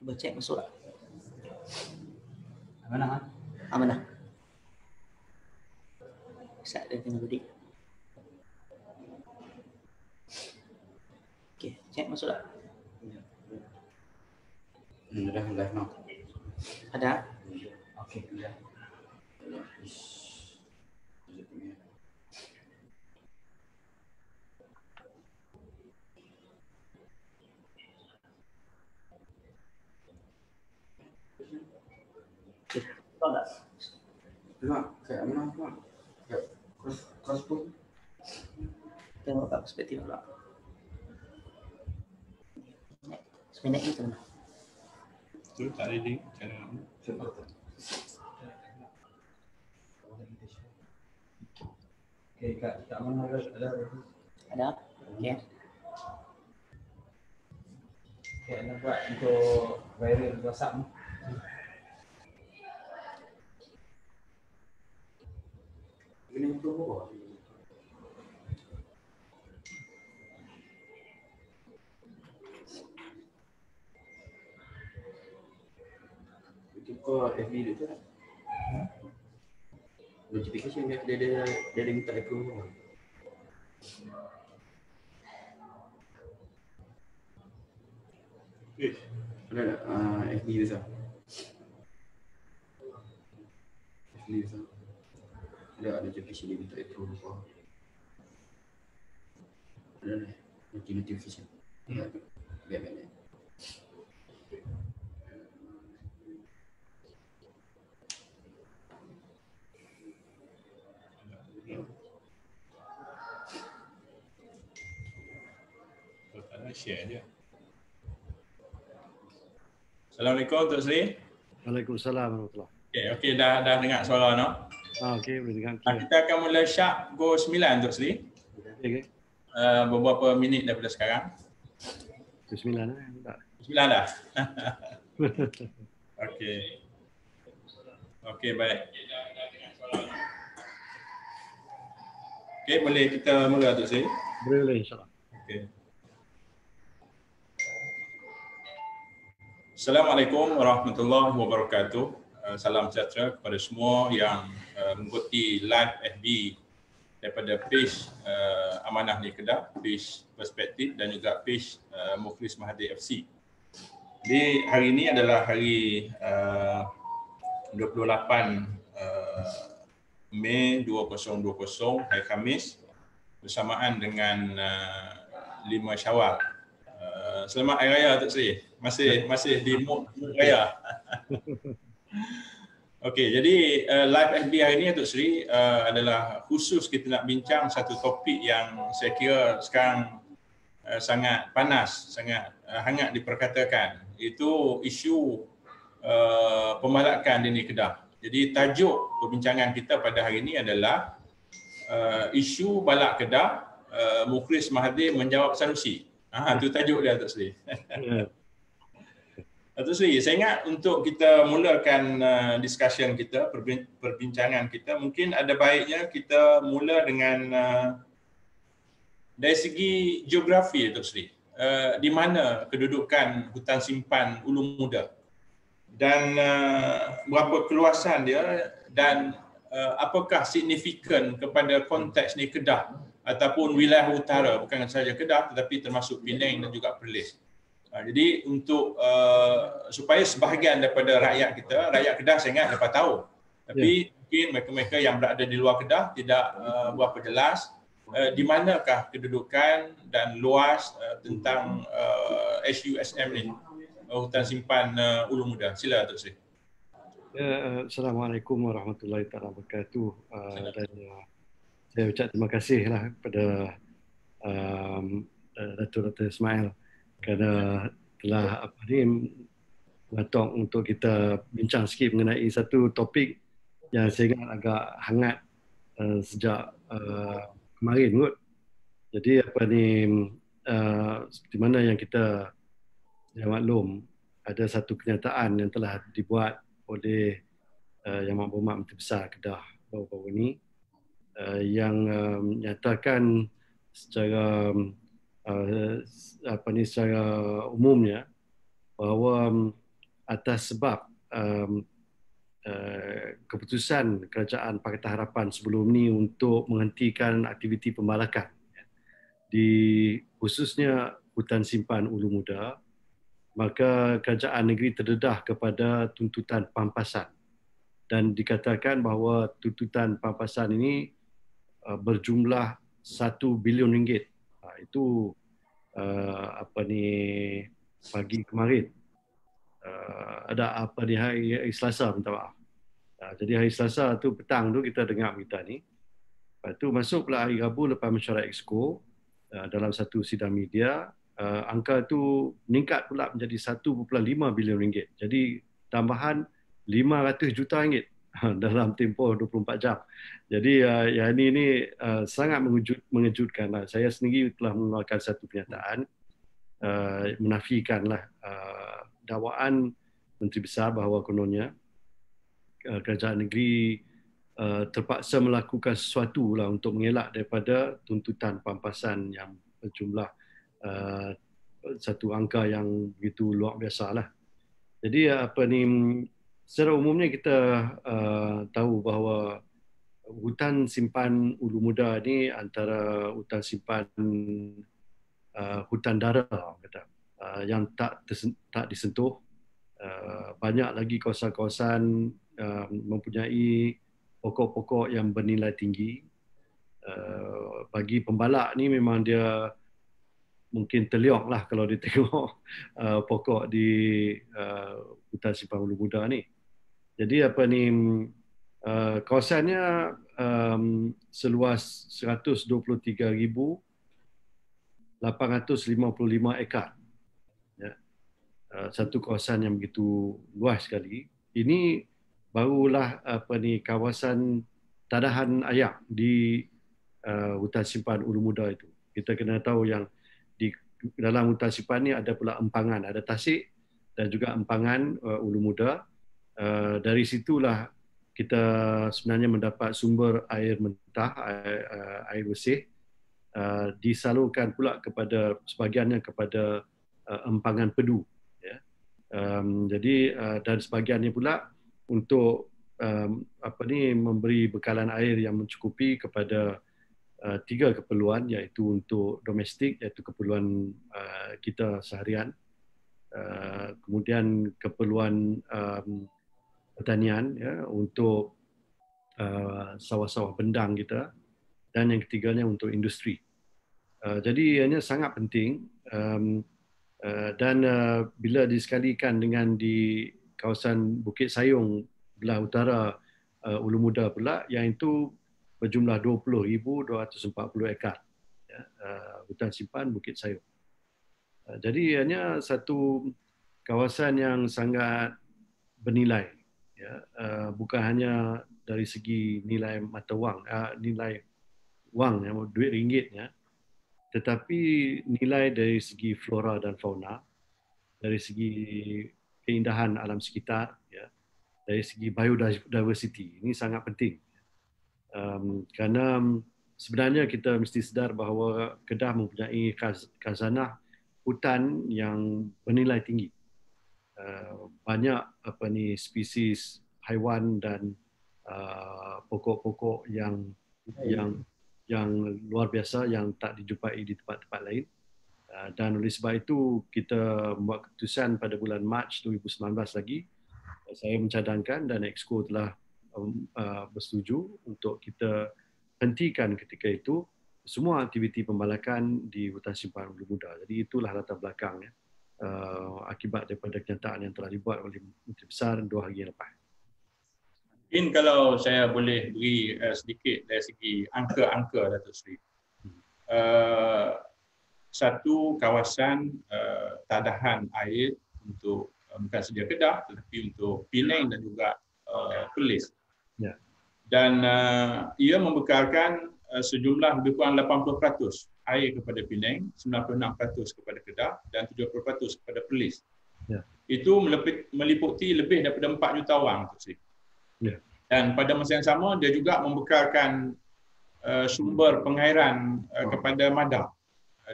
Cuba cek masuk tak? Mana? Amanah. Set dia tengah loading. Okey, cek masuk tak? Dah no. Ada? Okey, dah. Okey, tahu tak? Tengok, kayak mana tengok. Kayak cross pun. Tengok kat perspektif pula. Seminit ni macam mana? Tu tak ready cara Okey, kat mana ada. Ada? Okey. Okey, nak buat untuk viral WhatsApp ni. Ini untuk apa? Itu kau FB dia tu tak? Notification dia minta approve. Ada tak? FB dia sah. FB dia sah. Ada notification dia minta approve apa. Ada notification. Biar. share je. Assalamualaikum Tok Sri. Waalaikumsalam warahmatullahi. Okey, dah dengar suara no. Okey, boleh dengar. Kita akan mula sharp go 9 Tok Sri. Okey. Beberapa minit daripada sekarang. Ke 9 tak. 9 dah. Okey. Okey, baik. Okey, boleh kita mula Tok Sri? Boleh insya-Allah. Okey. Assalamualaikum warahmatullahi wabarakatuh. Salam sejahtera kepada semua yang mengikuti live FB daripada page Amanah Ni Kedah, page Perspektif dan juga page Mukhlis Mahathir FC. Jadi hari ini adalah hari 28 Mei 2020, hari Khamis, bersamaan dengan 5 Syawal. Selamat Hari Raya Tok Sri. Masih di mood raya. Okey, jadi live FB hari ini Tok Sri adalah khusus kita nak bincang satu topik yang saya kira sekarang sangat panas, sangat hangat diperkatakan. Itu isu pembalakan di Negeri Kedah. Jadi tajuk perbincangan kita pada hari ini adalah isu balak Kedah, Mukhlis Mahathir menjawab Sanusi. Itu tajuk dia Tok Sri. Tok Sri, saya ingat untuk kita mulakan discussion kita, perbincangan kita, mungkin ada baiknya kita mula dengan dari segi geografi Tok Sri. Di mana kedudukan hutan simpan Ulu Muda dan berapa keluasan dia dan apakah signifikan kepada konteks ni Kedah ataupun wilayah utara, bukan sahaja Kedah tetapi termasuk Penang dan juga Perlis. Jadi untuk supaya sebahagian daripada rakyat kita, rakyat Kedah saya ingat dapat tahu. Tapi mungkin mereka-mereka yang berada di luar Kedah tidak berapa jelas di manakah kedudukan dan luas tentang HUSM ni, hutan simpan Ulu Muda. Sila Tok Sri. Assalamualaikum warahmatullahi wabarakatuh. Dan saya ucap terima kasihlah kepada Datuk Ismail kerana telah mengatok untuk kita bincang sikit mengenai satu topik yang saya ingat agak hangat sejak kemarin kot. Jadi seperti mana yang kita maklum, ada satu kenyataan yang telah dibuat oleh Yang Berhormat Menteri Besar Kedah baru-baru ini yang menyatakan secara secara umumnya bahawa atas sebab keputusan Kerajaan Pakatan Harapan sebelum ni untuk menghentikan aktiviti pembalakan di khususnya hutan simpan Ulu Muda, maka kerajaan negeri terdedah kepada tuntutan pampasan dan dikatakan bahawa tuntutan pampasan ini berjumlah 1 bilion ringgit. Itu pagi kemarin ada hari Selasa, minta maaf. Jadi hari Selasa tu petang tu kita dengar berita ni. Lepas tu masuk pula hari Rabu lepas mesyuarat Exco dalam satu sidang media, angka tu meningkat pula menjadi 1.5 bilion ringgit. Jadi tambahan 500 juta ringgit dalam tempoh 24 jam. Jadi yang ini sangat mengejutkan. Saya sendiri telah mengeluarkan satu pernyataan menafikanlah dakwaan Menteri Besar bahawa kononnya kerajaan negeri terpaksa melakukan sesuatu lah untuk mengelak daripada tuntutan pampasan yang berjumlah satu angka yang begitu luar biasa lah. Jadi secara umumnya kita tahu bahawa hutan simpan Ulu Muda ni antara hutan simpan hutan dara kata, yang tak disentuh. Banyak lagi kawasan-kawasan mempunyai pokok-pokok yang bernilai tinggi. Bagi pembalak ni memang dia mungkin terliok lah kalau dia tengok pokok di hutan simpan Ulu Muda ni. Jadi kawasannya seluas 123,855 ekar. Ya. Satu kawasan yang begitu luas sekali. Ini barulah kawasan tadahan ayak di hutan simpan Ulu Muda itu. Kita kena tahu yang di dalam hutan simpan ni ada pula empangan, ada tasik dan juga empangan Ulu Muda. Dari situlah kita sebenarnya mendapat sumber air mentah, air bersih, disalurkan pula kepada sebahagiannya kepada empangan Pedu. Ya. Jadi dan sebahagiannya pula untuk memberi bekalan air yang mencukupi kepada 3 keperluan, iaitu untuk domestik, iaitu keperluan kita seharian, kemudian keperluan pertanian, ya, untuk sawah-sawah bendang kita, dan yang ketiganya untuk industri. Jadi ianya sangat penting, dan bila disekalikan dengan di kawasan Bukit Sayong belah utara Ulu Muda pula, yang itu berjumlah 20,240 ekar, ya, hutan simpan Bukit Sayong. Jadi ianya satu kawasan yang sangat bernilai, ya, bukan hanya dari segi nilai mata wang, nilai wang, duit ringgitnya, tetapi nilai dari segi flora dan fauna, dari segi keindahan alam sekitar, ya, dari segi biodiversity. Ini sangat penting. Kerana sebenarnya kita mesti sedar bahawa Kedah mempunyai khazanah hutan yang bernilai tinggi. Banyak spesies haiwan dan pokok-pokok yang luar biasa yang tak dijumpai di tempat-tempat lain. Dan oleh sebab itu kita membuat keputusan pada bulan Mac 2019 lagi. Saya mencadangkan dan Exco telah bersetuju untuk kita hentikan ketika itu semua aktiviti pembalakan di hutan simpan Ulu Muda. Jadi itulah latar belakangnya, akibat daripada kenyataan yang telah dibuat oleh Menteri Besar 2 hari yang lepas. Mungkin kalau saya boleh beri sedikit dari segi angka-angka, Datuk Seri. Satu kawasan tadahan air untuk bukan saja Kedah tetapi untuk Penang dan juga Perlis. Ya. Dan ia membekalkan sejumlah lebih kurang 80% air kepada Penang, 96% kepada Kedah dan 70% kepada Perlis. Ya. Itu meliputi lebih daripada 4 juta orang. Ya. Dan pada masa yang sama dia juga membekalkan sumber pengairan kepada Mada.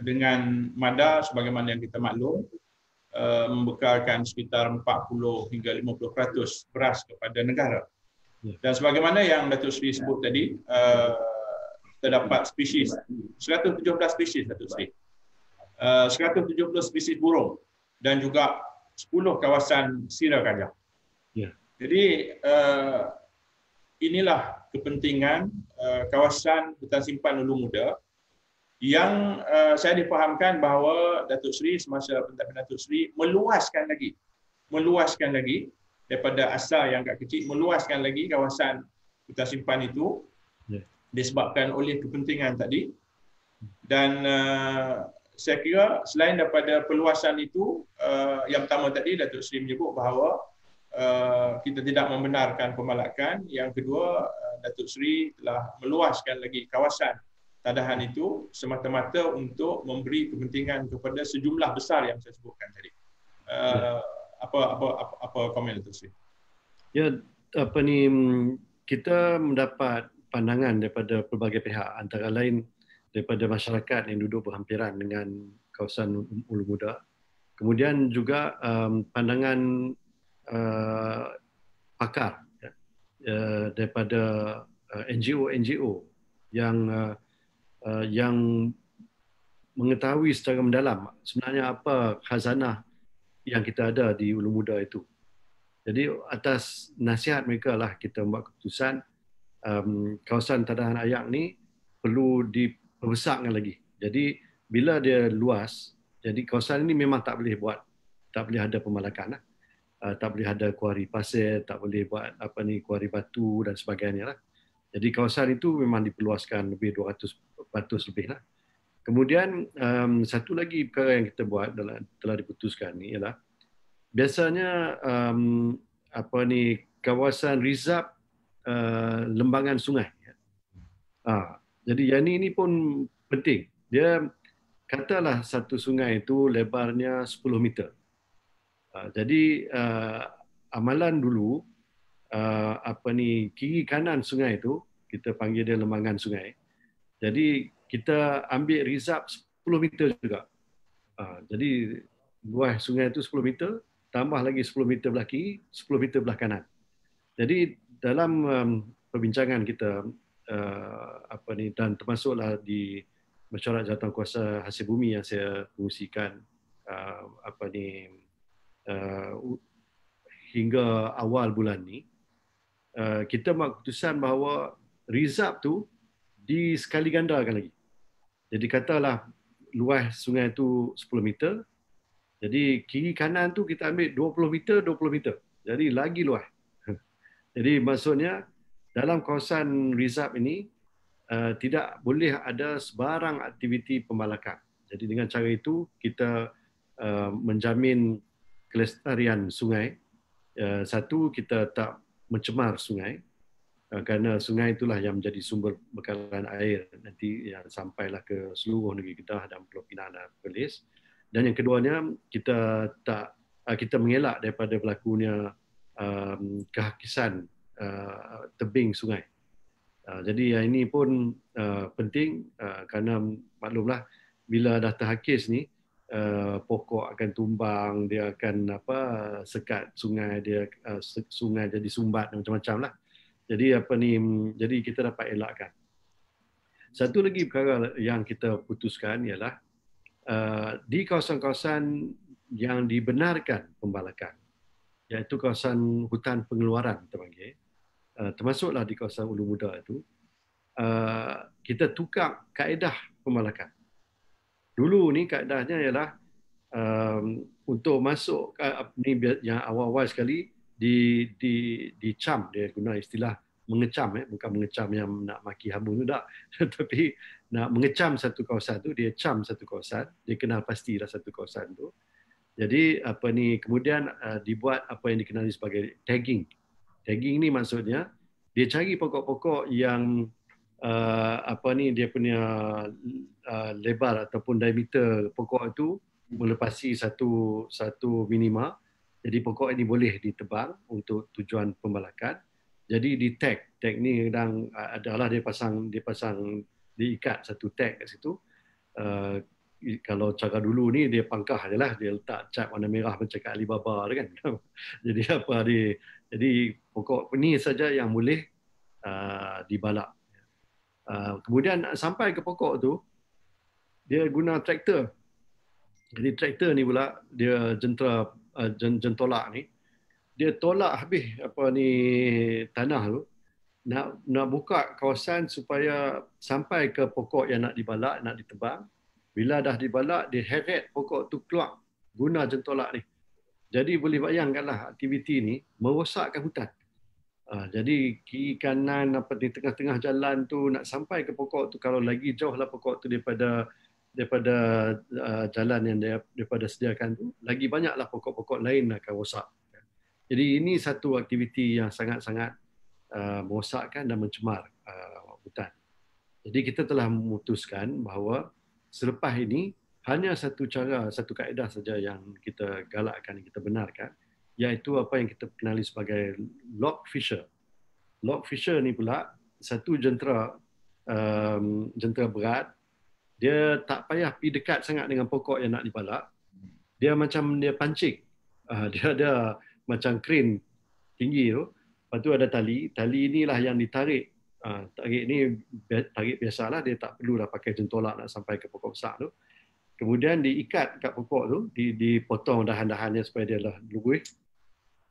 Dengan Mada sebagaimana yang kita maklum, membekalkan sekitar 40 hingga 50% beras kepada negara. Ya. Dan sebagaimana yang Datuk Seri sebut tadi, terdapat spesies 117 spesies Datuk Seri. 170 spesies burung dan juga 10 kawasan sirakaja. Ya. Jadi inilah kepentingan kawasan hutan simpan Ulu Muda yang saya difahamkan bahawa Datuk Seri semasa pentadbiran Datuk Seri meluaskan lagi daripada asal yang agak kecil, meluaskan lagi kawasan hutan simpan itu disebabkan oleh kepentingan tadi. Dan saya kira selain daripada perluasan itu, yang pertama tadi Datuk Seri menyebut bahawa kita tidak membenarkan pembalakan. Yang kedua, Datuk Seri telah meluaskan lagi kawasan tadahan itu semata-mata untuk memberi kepentingan kepada sejumlah besar yang saya sebutkan tadi. Apa komen Datuk Seri? Ya, kita mendapat pandangan daripada pelbagai pihak, antara lain daripada masyarakat yang duduk berhampiran dengan kawasan Ulu Muda. Kemudian juga pandangan pakar daripada NGO yang mengetahui secara mendalam sebenarnya apa khazanah yang kita ada di Ulu Muda itu. Jadi atas nasihat mereka lah kita membuat keputusan kawasan tadahan ayak ni perlu diperbesarkan lagi. Jadi bila dia luas, jadi kawasan ini memang tak boleh ada pembalakan lah. Tak boleh ada kuari pasir, tak boleh buat kuari batu dan sebagainya lah. Jadi kawasan itu memang diperluaskan lebih 200% lebih lah. Kemudian satu lagi perkara yang kita buat telah diputuskan ni ialah biasanya kawasan reserve lembangan sungai. Jadi yang ini pun penting. Dia katalah satu sungai itu lebarnya 10 meter. Jadi amalan dulu kiri kanan sungai itu kita panggil dia lembangan sungai. Jadi kita ambil reserve 10 meter juga. Jadi luas sungai itu 10 meter, tambah lagi 10 meter belah kiri, 10 meter belah kanan. Jadi dalam perbincangan kita dan termasuklah di mesyuarat jawatankuasa hasil bumi yang saya fungsikan hingga awal bulan ni, kita buat keputusan bahawa reserve tu disekali gandakan lagi. Jadi katalah luas sungai tu 10 meter, jadi kiri kanan tu kita ambil 20 meter, 20 meter. Jadi lagi luas. Jadi maksudnya dalam kawasan reserve ini tidak boleh ada sebarang aktiviti pembalakan. Jadi dengan cara itu kita menjamin kelestarian sungai. Satu, kita tak mencemar sungai kerana sungai itulah yang menjadi sumber bekalan air nanti yang sampailah ke seluruh negeri Kedah dan Pulau Pinang dan Perlis. Dan yang keduanya, kita mengelak daripada berlakunya kehakisan tebing sungai. Jadi yang ini pun penting kerana maklumlah bila dah terhakis ni pokok akan tumbang, dia akan sekat sungai, sungai jadi sumbat dan macam-macam lah. Jadi kita dapat elakkan. Satu lagi perkara yang kita putuskan ialah di kawasan-kawasan yang dibenarkan pembalakan, iaitu kawasan hutan pengeluaran kita panggil, termasuklah di kawasan Ulu Muda itu, kita tukar kaedah pembalakan. Dulu ni kaedahnya ialah untuk masuk ni yang awal-awal sekali dicam, dia guna istilah mengecam, bukan mengecam yang nak maki habu tu tak, tapi nak mengecam satu kawasan tu, dia cam satu kawasan, dia kenal pastilah satu kawasan tu. Jadi kemudian dibuat apa yang dikenali sebagai tagging. Tagging ni maksudnya dia cari pokok-pokok yang dia punya lebar ataupun diameter pokok itu melepasi satu minima. Jadi pokok ini boleh ditebang untuk tujuan pembalakan. Jadi di tag ni kadang adalah dia pasang diikat satu tag kat situ kalau cara dulu ni dia pangkah je lah, dia letak cat warna merah macam kat Alibaba tu kan. Jadi jadi pokok ni saja yang boleh dibalak. Kemudian sampai ke pokok tu, dia guna traktor. Jadi traktor ni pula dia jentolak ni, dia tolak habis tanah tu, nak buka kawasan supaya sampai ke pokok yang nak dibalak, nak ditebang. Bila dah dibalak, dia heret pokok tu keluar guna jentolak ni. Jadi boleh bayangkanlah aktiviti ni merosakkan hutan. Jadi kiri kanan di tengah-tengah jalan tu nak sampai ke pokok tu, kalau lagi jauh lah pokok tu daripada jalan yang daripada sediakan tu, lagi banyaklah pokok-pokok lain akan rosak. Jadi ini satu aktiviti yang sangat-sangat merosakkan dan mencemar hutan. Jadi kita telah memutuskan bahawa selepas ini hanya satu cara, satu kaedah saja yang kita galakkan, yang kita benarkan, iaitu apa yang kita kenali sebagai log fisher. Log fisher ni pula satu jentera berat. Dia tak payah pergi dekat sangat dengan pokok yang nak dibalak. Dia macam dia pancing. Dia ada macam crane tinggi tu. Lepas tu ada tali. Tali inilah yang ditarik. Tarik ni tarik biasalah. Dia tak perlulah pakai jentolak nak sampai ke pokok besar tu. Kemudian diikat kat pokok tu. Dipotong dahan-dahannya supaya dia lah luguih.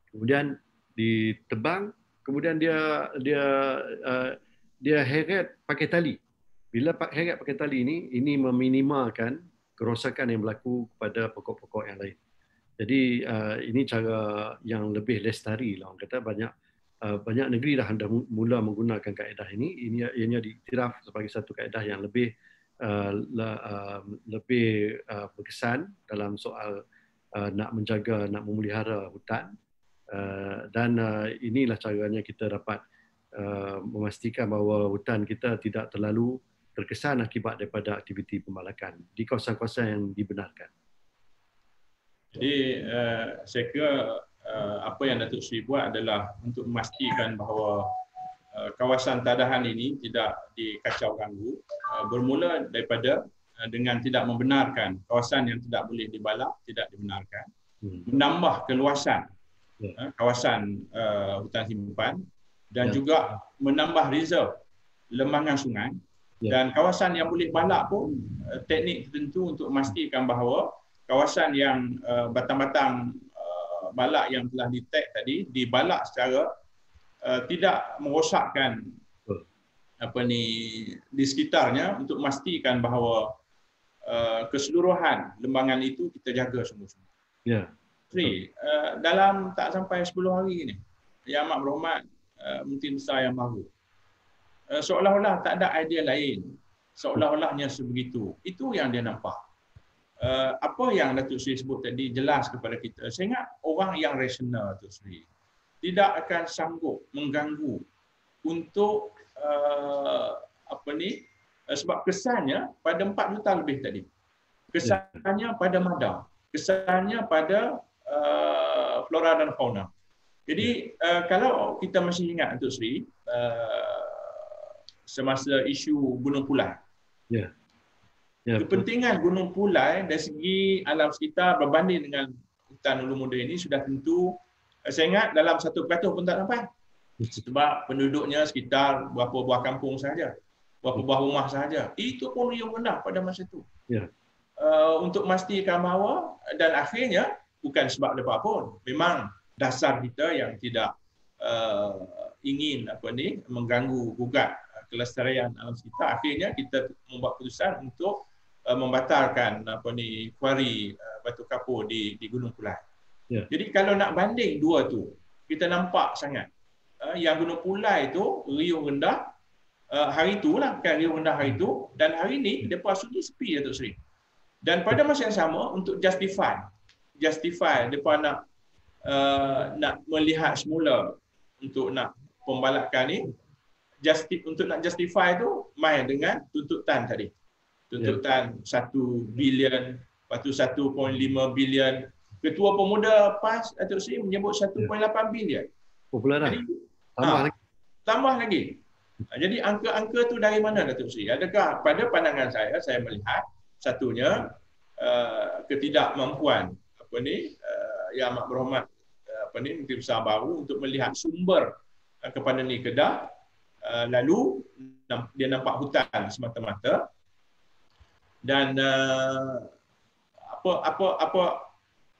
Kemudian ditebang. Kemudian dia heret pakai tali. Bila heret pakai tali ini meminimalkan kerosakan yang berlaku kepada pokok-pokok yang lain. Jadi ini cara yang lebih lestari lah. Orang kata banyak negeri dah mula menggunakan kaedah ini. Ianya diiktiraf sebagai satu kaedah yang lebih berkesan dalam soal nak menjaga, nak memelihara hutan. Dan inilah caranya kita dapat memastikan bahawa hutan kita tidak terlalu terkesan akibat daripada aktiviti pembalakan di kawasan-kawasan yang dibenarkan. Jadi saya kira apa yang Datuk Seri buat adalah untuk memastikan bahawa kawasan tadahan ini tidak dikacau ganggu, bermula daripada dengan tidak membenarkan kawasan yang tidak boleh dibalak, tidak dibenarkan, menambah keluasan kawasan hutan simpan dan juga menambah reserve lembangan sungai. Dan kawasan yang boleh balak pun teknik tertentu untuk memastikan bahawa kawasan yang batang-batang balak yang telah ditag tadi dibalak secara tidak merosakkan di sekitarnya, untuk memastikan bahawa keseluruhan lembangan itu kita jaga sungguh-sungguh. Ya. Dalam tak sampai 10 hari ni, Yang Amat Berhormat Menteri Besar yang baru, seolah-olah tak ada idea lain, seolah-olahnya sebegitu. Itu yang dia nampak. Apa yang Datuk Seri sebut tadi jelas kepada kita. Saya ingat orang yang rasional, Datuk Seri, tidak akan sanggup mengganggu untuk sebab kesannya pada 4 juta lebih tadi. Kesannya pada madam, kesannya pada flora dan fauna. Jadi kalau kita masih ingat, Datuk Seri, semasa isu Gunung Pulai. Kepentingan Gunung Pulai dari segi alam sekitar berbanding dengan hutan Ulu Muda ini sudah tentu, saya ingat dalam 1% pun tak sampai. Sebab penduduknya sekitar berapa buah kampung sahaja, berapa buah rumah sahaja. Itu pun riuh rendah pada masa itu. Untuk memastikan bahawa, dan akhirnya bukan sebab apa pun, memang dasar kita yang tidak ingin mengganggu gugat kelestarian alam sekitar, akhirnya kita membuat keputusan untuk membatalkan kuari batu kapur di Gunung Pulai. Jadi kalau nak banding dua tu, kita nampak sangat yang Gunung Pulai tu riuh rendah hari tu lah, kan, riuh rendah hari tu, dan hari ni depa sunyi sepi, Datuk Seri. Dan pada masa yang sama, untuk justify depa nak melihat semula untuk nak pembalakan ni, untuk nak justify tu main dengan tuntutan tadi. Tuntutan 1 bilion, lepas tu 1.5 bilion. Ketua Pemuda PAS, Datuk Seri, menyebut 1.8 bilion. Popular dah. Tambah lagi. Jadi angka-angka tu dari mana, Datuk Seri? Adakah pada pandangan saya melihat satunya ketidakmampuan Yang Amat Berhormat Menteri Besar baru untuk melihat sumber kepada ni Kedah, lalu dia nampak hutan semata-mata, dan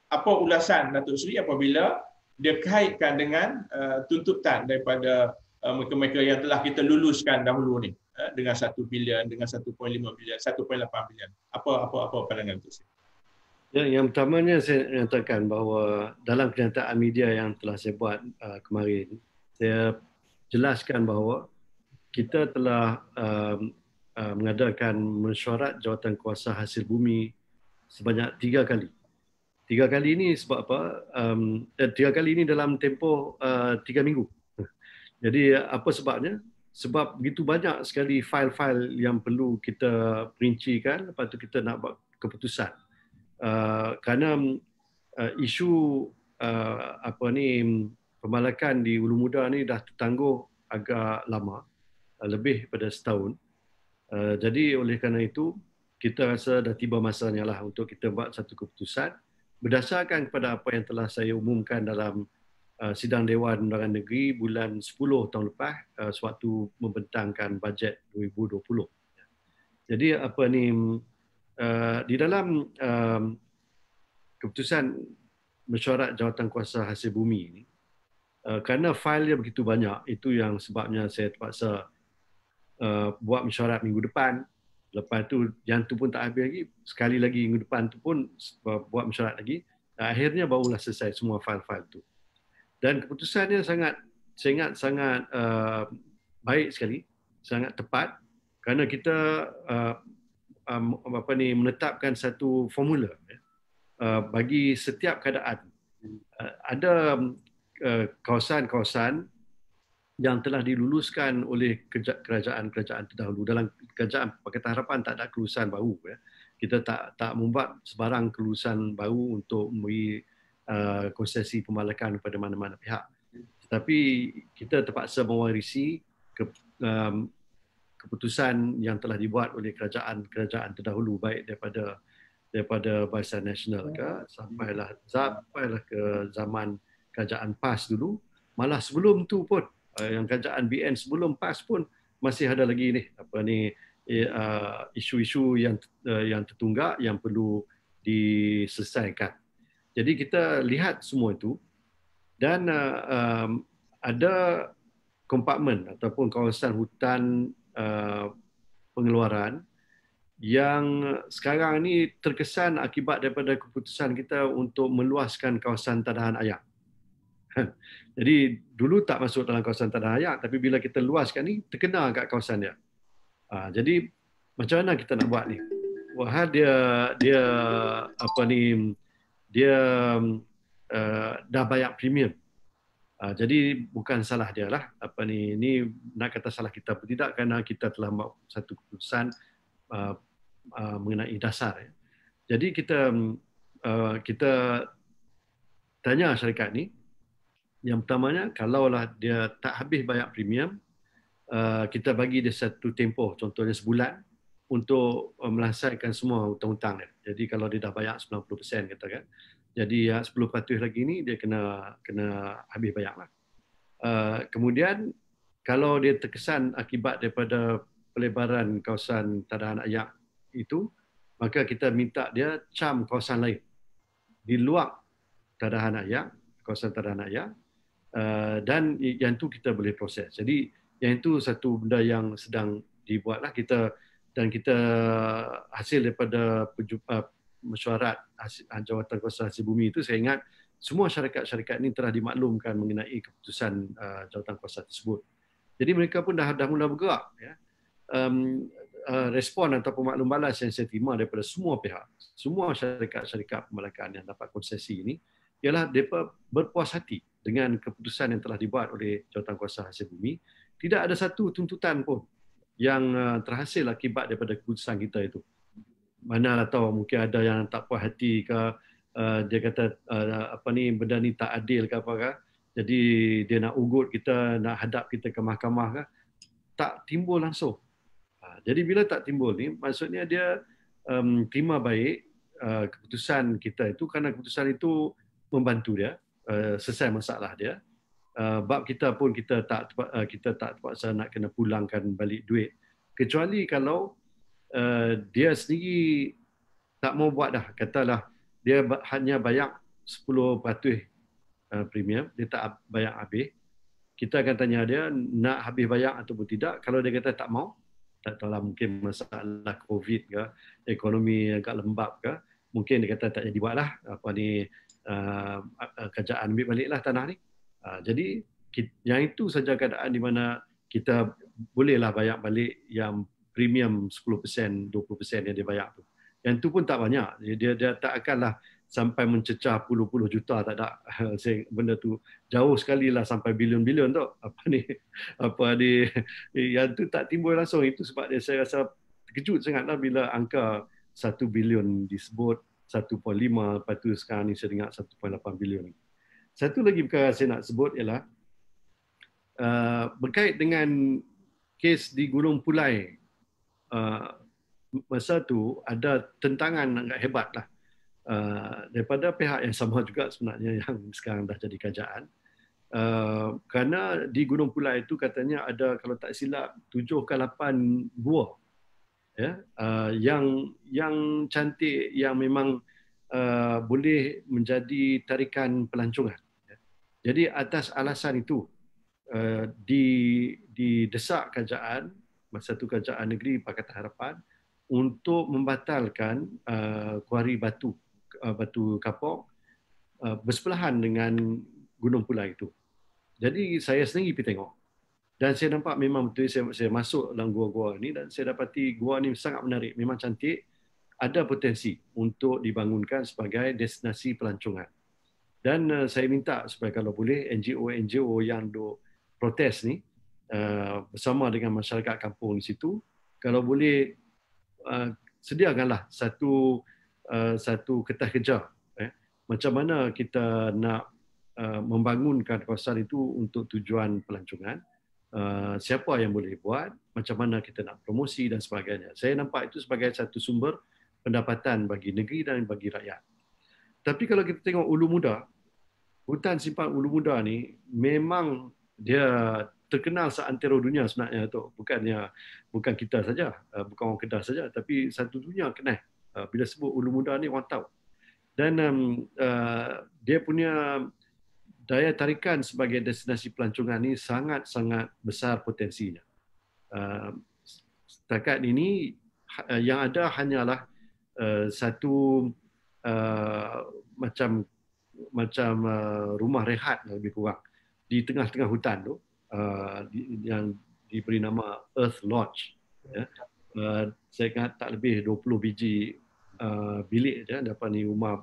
apa ulasan Datuk Seri apabila dia kaitkan dengan tuntutan daripada mereka-mereka yang telah kita luluskan dahulu ni dengan 1 bilion, dengan 1.5 bilion, 1.8 bilion. Apa pandangan Datuk Seri? Yang pertamanya saya nyatakan bahawa dalam kenyataan media yang telah saya buat kemarin, saya jelaskan bahawa kita telah mengadakan mesyuarat jawatankuasa hasil bumi sebanyak 3 kali. 3 kali ini sebab apa? 3 kali ini dalam tempoh 3 minggu. Jadi apa sebabnya? Sebab begitu banyak sekali fail-fail yang perlu kita perincikan, lepas tu kita nak buat keputusan. Kerana isu pembalakan di Ulu Muda ni dah tertangguh agak lama, lebih pada setahun. Jadi oleh kerana itu kita rasa dah tiba masanya lah untuk kita buat satu keputusan berdasarkan kepada apa yang telah saya umumkan dalam sidang Dewan Undangan Negeri bulan 10 tahun lepas sewaktu membentangkan bajet 2020. Jadi di dalam keputusan mesyuarat jawatankuasa hasil bumi ini, kerana fail dia begitu banyak, itu yang sebabnya saya terpaksa buat mesyuarat minggu depan. Lepas tu yang tu pun tak habis lagi, sekali lagi minggu depan tu pun buat mesyuarat lagi. Akhirnya barulah selesai semua fail-fail tu. Dan keputusannya sangat, saya ingat sangat baik sekali, sangat tepat, kerana kita menetapkan satu formula bagi setiap keadaan. Ada kawasan-kawasan yang telah diluluskan oleh kerajaan-kerajaan terdahulu. Dalam kerajaan Pakatan Harapan tak ada kelulusan baru. Kita tak membuat sebarang kelulusan baru untuk memberi konsesi pembalakan kepada mana-mana pihak. Tetapi kita terpaksa mewarisi keputusan yang telah dibuat oleh kerajaan-kerajaan terdahulu, baik daripada Barisan Nasional sampailah ke zaman kerajaan PAS dulu. Malah sebelum tu pun, yang kerajaan BN sebelum PAS pun masih ada lagi isu-isu yang tertunggak yang perlu diselesaikan. Jadi kita lihat semua itu, dan ada kompartmen ataupun kawasan hutan pengeluaran yang sekarang ini terkesan akibat daripada keputusan kita untuk meluaskan kawasan tadahan ayak. Jadi dulu tak masuk dalam kawasan tadahan ayak, tapi bila kita luaskan ni terkena kat kawasan dia. Jadi macam mana kita nak buat ni? Wah, dia dah bayar premium. Jadi bukan salah dia lah. Ini nak kata salah kita pun tidak, kerana kita telah buat satu keputusan mengenai dasar. Jadi kita tanya syarikat ni, yang pertamanya, kalaulah dia tak habis bayar premium, kita bagi dia satu tempoh, contohnya sebulan, untuk melahirkan semua hutang-hutang dia. Jadi kalau dia dah bayar 90% katakan, jadi 10% lagi ni dia kena habis bayar lah. Kemudian kalau dia terkesan akibat daripada pelebaran kawasan tadahan ayak itu, maka kita minta dia cam kawasan lain di luar tadahan ayak, kawasan tadahan ayak, dan yang tu kita boleh proses. Jadi yang itu satu benda yang sedang dibuatlah kita, dan kita hasil daripada mesyuarat jawatankuasa hasil bumi itu, saya ingat semua syarikat-syarikat ini telah dimaklumkan mengenai keputusan jawatankuasa tersebut. Jadi mereka pun dah mula bergerak. Respon atau maklum balas yang saya terima daripada semua pihak, semua syarikat-syarikat pembalakan yang dapat konsesi ini, ialah mereka berpuas hati dengan keputusan yang telah dibuat oleh jawatankuasa hasil bumi. Tidak ada satu tuntutan pun yang terhasil akibat daripada keputusan kita itu. Manalah tahu, mungkin ada yang tak puas hati ke, dia kata benda ni tak adil ke apa ke, jadi dia nak ugut kita, nak hadap kita ke mahkamah ke. Tak timbul langsung. Jadi bila tak timbul ni, maksudnya dia terima baik keputusan kita itu kerana keputusan itu membantu dia selesai masalah dia. Bab kita pun kita tak terpaksa nak kena pulangkan balik duit, kecuali kalau dia sendiri tak mau buat dah, katalah dia hanya bayar 10% premium, dia tak bayar habis. Kita akan tanya dia nak habis bayar ataupun tidak. Kalau dia kata tak mau, tak tahulah, mungkin masalah COVID ke, ekonomi agak lembab ke, mungkin dia kata tak jadi buatlah, kerajaan ambil baliklah tanah ni. Jadi yang itu saja keadaan di mana kita bolehlah bayar balik yang premium 10%, 20% yang dia bayar tu. Yang tu pun tak banyak. Dia tak akanlah sampai mencecah puluh-puluh juta, tak ada. Benda tu jauh sekali lah sampai bilion-bilion tu. Yang tu tak timbul langsung. Itu sebab saya rasa terkejut sangatlah bila angka 1 bilion disebut, 1.5, lepas tu sekarang ni saya dengar 1.8 bilion. Satu lagi perkara saya nak sebut ialah berkait dengan kes di Gunung Pulai. Masa tu ada tentangan agak hebat lah daripada pihak yang sama juga sebenarnya yang sekarang dah jadi kerajaan. Kerana di Gunung Pulai itu katanya ada, kalau tak silap, 7 ke 8 gua ya, yang cantik, yang memang boleh menjadi tarikan pelancongan. Jadi atas alasan itu didesak kerajaan, masa itu Kerajaan Negeri Pakatan Harapan, untuk membatalkan kuari batu kapur bersebelahan dengan Gunung Pulai itu. Jadi saya sendiri pergi tengok dan saya nampak memang betul. Saya masuk dalam gua-gua ni dan saya dapati gua ni sangat menarik, memang cantik, ada potensi untuk dibangunkan sebagai destinasi pelancongan. Dan saya minta supaya kalau boleh NGO yang duk protes ni bersama dengan masyarakat kampung di situ, kalau boleh sediakanlah satu kertas kerja macam mana kita nak membangunkan kawasan itu untuk tujuan pelancongan, siapa yang boleh buat, macam mana kita nak promosi dan sebagainya. Saya nampak itu sebagai satu sumber pendapatan bagi negeri dan bagi rakyat. Tapi kalau kita tengok Ulu Muda, hutan simpan Ulu Muda ni memang dia terkenal seantero dunia sebenarnya tu. Bukan kita saja, bukan orang Kedah saja, tapi satu dunia kenal. Bila sebut Ulu Muda ni orang tahu. Dan dia punya daya tarikan sebagai destinasi pelancongan ni sangat-sangat besar potensinya. Setakat ini yang ada hanyalah satu macam rumah rehat lebih kurang di tengah-tengah hutan tu, yang diberi nama Earth Lodge. Ya. Saya ingat tak lebih 20 biji bilik saja. Dapat ni rumah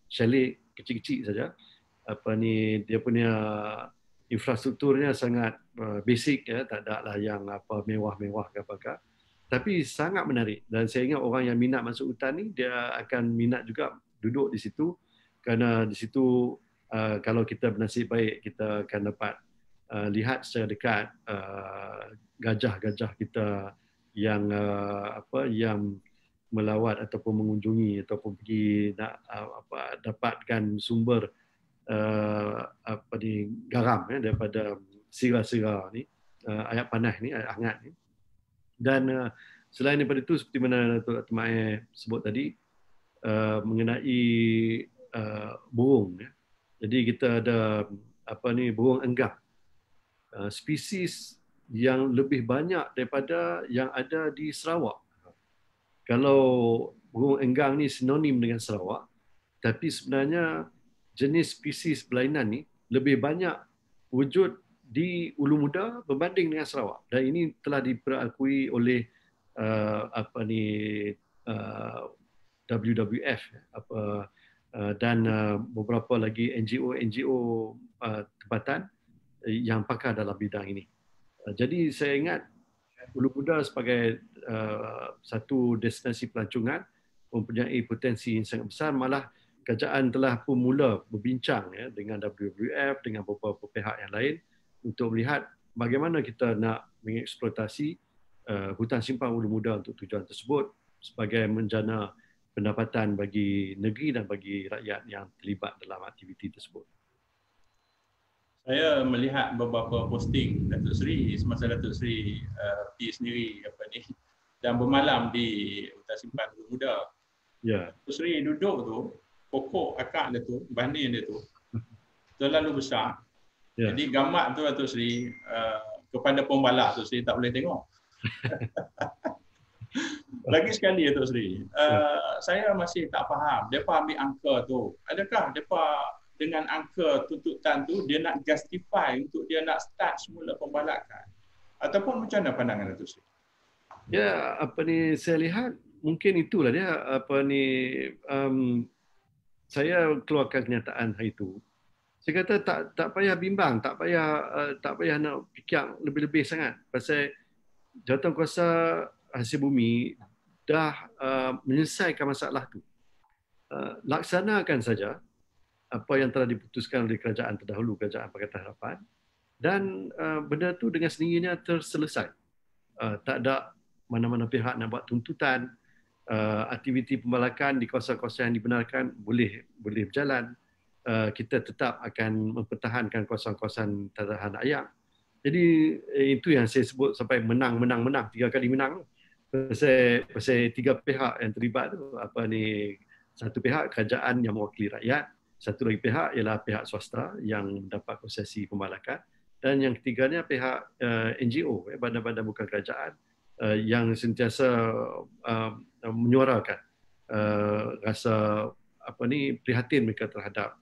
chalet kecil-kecil saja. Dia punya infrastrukturnya sangat basic, ya, tak ada lah yang mewah-mewah ke apa-apa. Tapi sangat menarik, dan saya ingat orang yang minat masuk hutan ni dia akan minat juga duduk di situ, kerana di situ kalau kita bernasib baik kita akan dapat lihat secara dekat gajah-gajah kita yang yang melawat ataupun mengunjungi ataupun pergi nak dapatkan sumber garam daripada sira-sira ni, air panas ni, air hangat ni. Dan selain daripada itu, seperti mana Dr. Mae sebut tadi mengenai burung, ya. Jadi kita ada burung enggang, spesies yang lebih banyak daripada yang ada di Sarawak. Kalau burung enggang ni sinonim dengan Sarawak, tapi sebenarnya jenis spesies berlainan ni lebih banyak wujud di Ulu Muda berbanding dengan Sarawak. Dan ini telah diperakui oleh WWF dan beberapa lagi NGO tempatan yang pakar dalam bidang ini. Jadi saya ingat Ulu Muda sebagai satu destinasi pelancongan mempunyai potensi yang sangat besar. Malah kerajaan telah pun mula berbincang, ya, dengan WWF, dengan beberapa pihak yang lain untuk melihat bagaimana kita nak mengeksploitasi hutan simpan Ulu Muda untuk tujuan tersebut sebagai menjana pendapatan bagi negeri dan bagi rakyat yang terlibat dalam aktiviti tersebut. Saya melihat beberapa posting Datuk Seri semasa Datuk Seri pergi sendiri dan bermalam di hutan simpan Ulu Muda. Ya. Datuk Seri duduk tu, pokok akak dia tu, banin dia tu terlalu besar. Ya. Jadi gambar tu Datuk Seri kepada pembalak Datuk Seri tak boleh tengok. Lagi sekali Datuk Seri, saya masih tak faham depa ambil angka tu. Adakah depa dengan angka tuntutan tu dia nak justify untuk dia nak start semula pembalakan ataupun macam mana pandangan Datuk Seri? Ya, saya lihat mungkin itulah dia saya keluarkan kenyataan hari itu. Saya kata tak payah bimbang, tak payah nak fikir lebih-lebih sangat pasal Jawatankuasa Hasil Bumi dah menyelesaikan masalah tu. Laksanakan saja apa yang telah diputuskan oleh kerajaan terdahulu, Kerajaan Pakatan Harapan, dan benda tu dengan sendirinya terselesai. Tak ada mana-mana pihak nak buat tuntutan. Aktiviti pembalakan di kawasan-kawasan yang dibenarkan boleh berjalan. Kita tetap akan mempertahankan kawasan-kawasan tatahan ayak. Jadi itu yang saya sebut sampai menang, 3 kali menang. Pasal 3 pihak yang terlibat tu, satu pihak kerajaan yang mewakili rakyat, satu lagi pihak ialah pihak swasta yang mendapat konsesi pembalakan, dan yang ketiganya pihak NGO, badan-badan bukan kerajaan yang sentiasa menyuarakan rasa prihatin mereka terhadap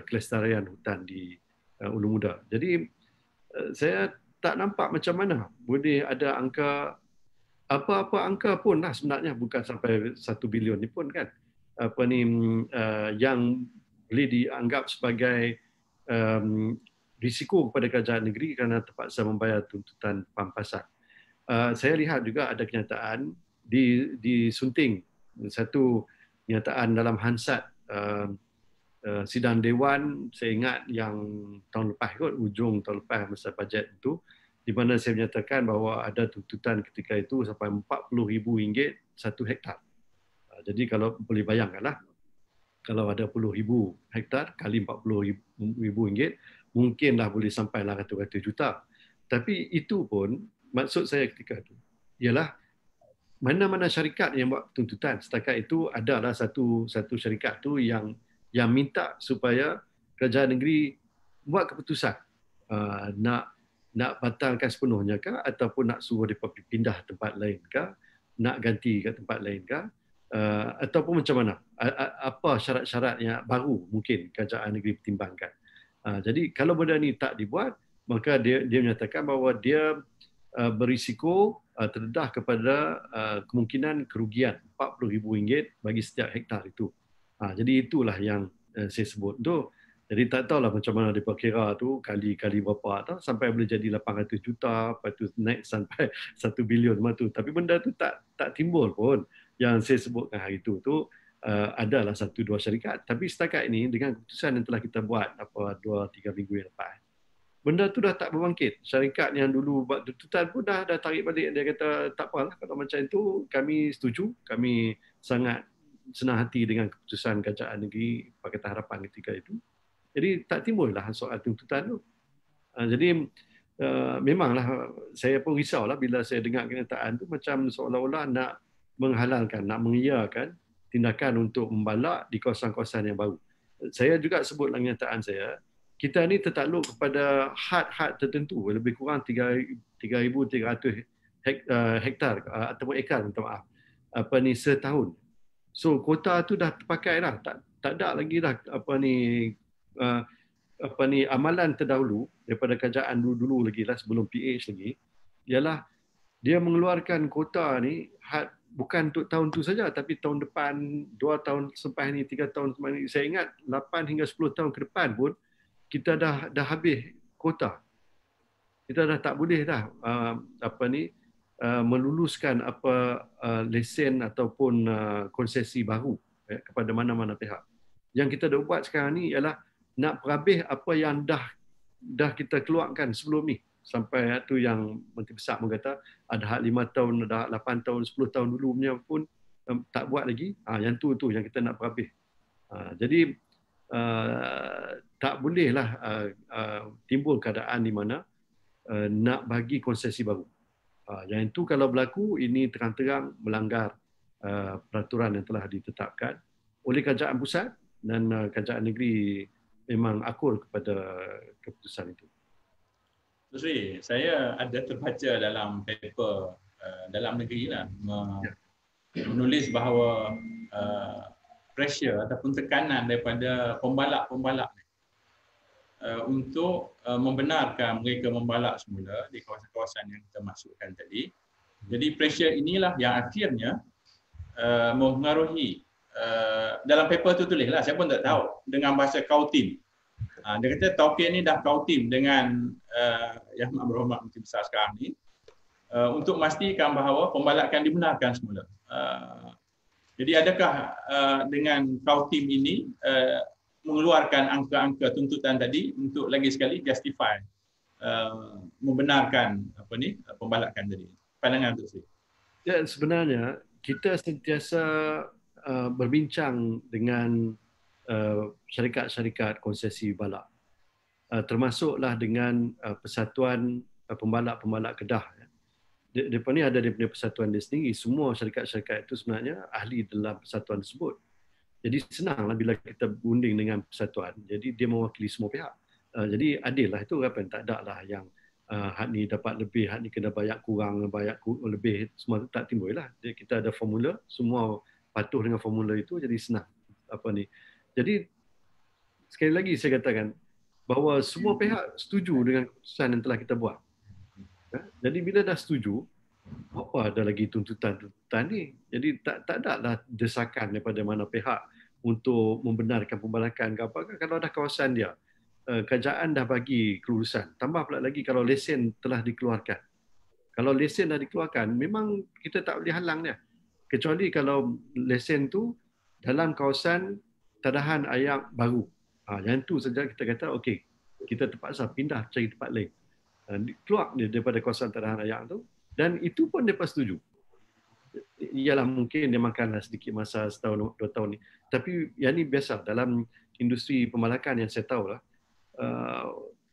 kelestarian hutan di Ulu Muda. Jadi saya tak nampak macam mana boleh ada angka, apa-apa angka pun lah sebenarnya, bukan sampai 1 bilion ni pun kan, yang boleh dianggap sebagai risiko kepada kerajaan negeri kerana terpaksa membayar tuntutan pampasan. Saya lihat juga ada kenyataan disunting satu kenyataan dalam Hansard sidang Dewan, saya ingat yang tahun lepas ujung tahun lepas masa bajet itu, di mana saya menyatakan bahawa ada tuntutan ketika itu sampai RM40,000 1 hektar. Jadi kalau boleh bayangkanlah, kalau ada 10,000 hektar kali RM40,000, mungkinlah boleh sampai ratus-ratus juta. Tapi itu pun, maksud saya ketika itu ialah mana-mana syarikat yang buat tuntutan. Setakat itu adalah satu syarikat tu yang minta supaya kerajaan negeri buat keputusan nak batalkan sepenuhnya kah, ataupun nak suruh mereka pindah tempat lain kah, nak ganti ke tempat lain kah, ataupun macam mana, apa syarat-syarat yang baru mungkin kerajaan negeri pertimbangkan. Jadi kalau benda ni tak dibuat, maka dia menyatakan bahawa dia berisiko terdedah kepada kemungkinan kerugian RM40,000 bagi setiap hektar itu. Jadi itulah yang saya sebut tu. Jadi tak tahulah macam mana mereka kira tu kali berapa sampai boleh jadi 800 juta, lepas tu naik sampai 1 bilion tu. Tapi benda tu tak timbul pun. Yang saya sebutkan hari itu adalah 1-2 syarikat. Tapi setakat ini dengan keputusan yang telah kita buat 2-3 minggu yang lepas, benda tu dah tak berbangkit. Syarikat yang dulu buat tuntutan pun dah tarik balik. Dia kata tak apalah, kalau macam itu kami setuju, kami sangat senang hati dengan keputusan kerajaan negeri Pakatan Harapan ketika itu. Jadi tak timbullah soal tuntutan tu. Jadi memanglah saya pun risaulah bila saya dengar kenyataan tu, macam seolah-olah nak menghalalkan, nak mengiyakan tindakan untuk membalak di kawasan-kawasan yang baru. Saya juga sebut dalam kenyataan saya, kita ni tertakluk kepada had tertentu, lebih kurang 3,300 hektar ataupun ekar, minta maaf, setahun. So kuota tu dah terpakai dah, tak ada lagi dah amalan terdahulu daripada kerajaan dulu lagi lah, sebelum PH lagi, ialah dia mengeluarkan kuota ni bukan untuk tahun tu saja, tapi tahun depan, 2 tahun selepas ni, 3 tahun selepas ni. Saya ingat 8 hingga 10 tahun ke depan pun kita dah habis kuota. Kita dah tak boleh dah meluluskan lesen ataupun konsesi baru kepada mana-mana pihak. Yang kita dah buat sekarang ni ialah nak perhabis apa yang dah kita keluarkan sebelum ni. Sampai tu yang Menteri Besar mengata ada hak 5 tahun, ada hak 8 tahun, 10 tahun dulu punya pun tak buat lagi, yang tu yang kita nak berhabis. Jadi tak bolehlah timbul keadaan di mana nak bagi konsesi baru. Yang itu kalau berlaku, ini terang-terang melanggar peraturan yang telah ditetapkan oleh Kerajaan Pusat, dan Kerajaan Negeri memang akur kepada keputusan itu. Sri, saya ada terbaca dalam paper dalam negeri lah, menulis bahawa pressure ataupun tekanan daripada pembalap-pembalap untuk membenarkan mereka membalap semula di kawasan-kawasan yang kita maksudkan tadi. Jadi pressure inilah yang akhirnya mempengaruhi, dalam paper tu tulislah, saya pun tak tahu, dengan bahasa kautim. Dia kata Tauqir ni dah kautim dengan Yang Berhormat Menteri Besar sekarang ni untuk memastikan bahawa pembalap akan dibenarkan semula. Jadi adakah dengan kautim ini mengeluarkan angka-angka tuntutan tadi untuk lagi sekali justify membenarkan pembalakan tadi? Pandangan Datuk Seri. Ya, sebenarnya kita sentiasa berbincang dengan syarikat-syarikat konsesi balap, termasuklah dengan Persatuan Pembalap-Pembalap Kedah. Mereka ni ada daripada persatuan dia sendiri. Semua syarikat-syarikat itu sebenarnya ahli dalam persatuan tersebut. Jadi senanglah bila kita berunding dengan persatuan. Jadi dia mewakili semua pihak. Jadi adil lah itu, apa, tak ada lah yang hak ni dapat lebih, hak ni kena bayar kurang, bayar lebih, semua tu tak timbul lah. Jadi kita ada formula, semua patuh dengan formula itu, jadi senang. Jadi sekali lagi saya katakan bahawa semua pihak setuju dengan keputusan yang telah kita buat. Jadi bila dah setuju, apa ada lagi tuntutan ni? Jadi tak ada lah desakan daripada mana pihak untuk membenarkan pembalakan ke apa. Kalau dah kawasan dia, kerajaan dah bagi kelulusan. Tambah pula lagi kalau lesen telah dikeluarkan. Kalau lesen dah dikeluarkan, memang kita tak boleh halang dia. Kecuali kalau lesen tu dalam kawasan tadahan ayak baru. Yang tu saja kita kata okey, kita terpaksa pindah cari tempat lain. Keluar dia daripada kawasan tadahan ayak tu, dan itu pun mereka setuju. Ialah mungkin dia makanlah sedikit masa setahun, 2 tahun ni. Tapi yang ni biasa dalam industri pembalakan yang saya tahu lah.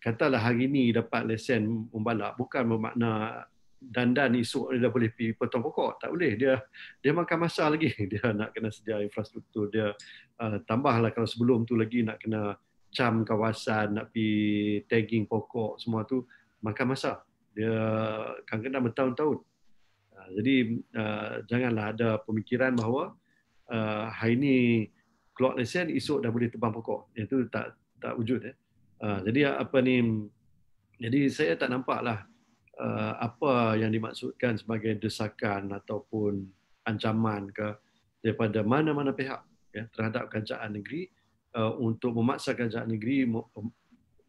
Katalah hari ni dapat lesen membalap, bukan bermakna dandan esok dia dah boleh pergi potong pokok. Tak boleh. Dia makan masa lagi. Dia nak kena sedia infrastruktur. Dia tambahlah kalau sebelum tu lagi nak kena cam kawasan, nak pergi tagging pokok, semua tu makan masa. Dia kadang-kadang bertahun-tahun. Jadi janganlah ada pemikiran bahawa hari ni keluar lesen, esok dah boleh tebang pokok. Itu tak wujud. Jadi jadi saya tak nampaklah apa yang dimaksudkan sebagai desakan ataupun ancaman daripada mana-mana pihak terhadap kerajaan negeri untuk memaksa kerajaan negeri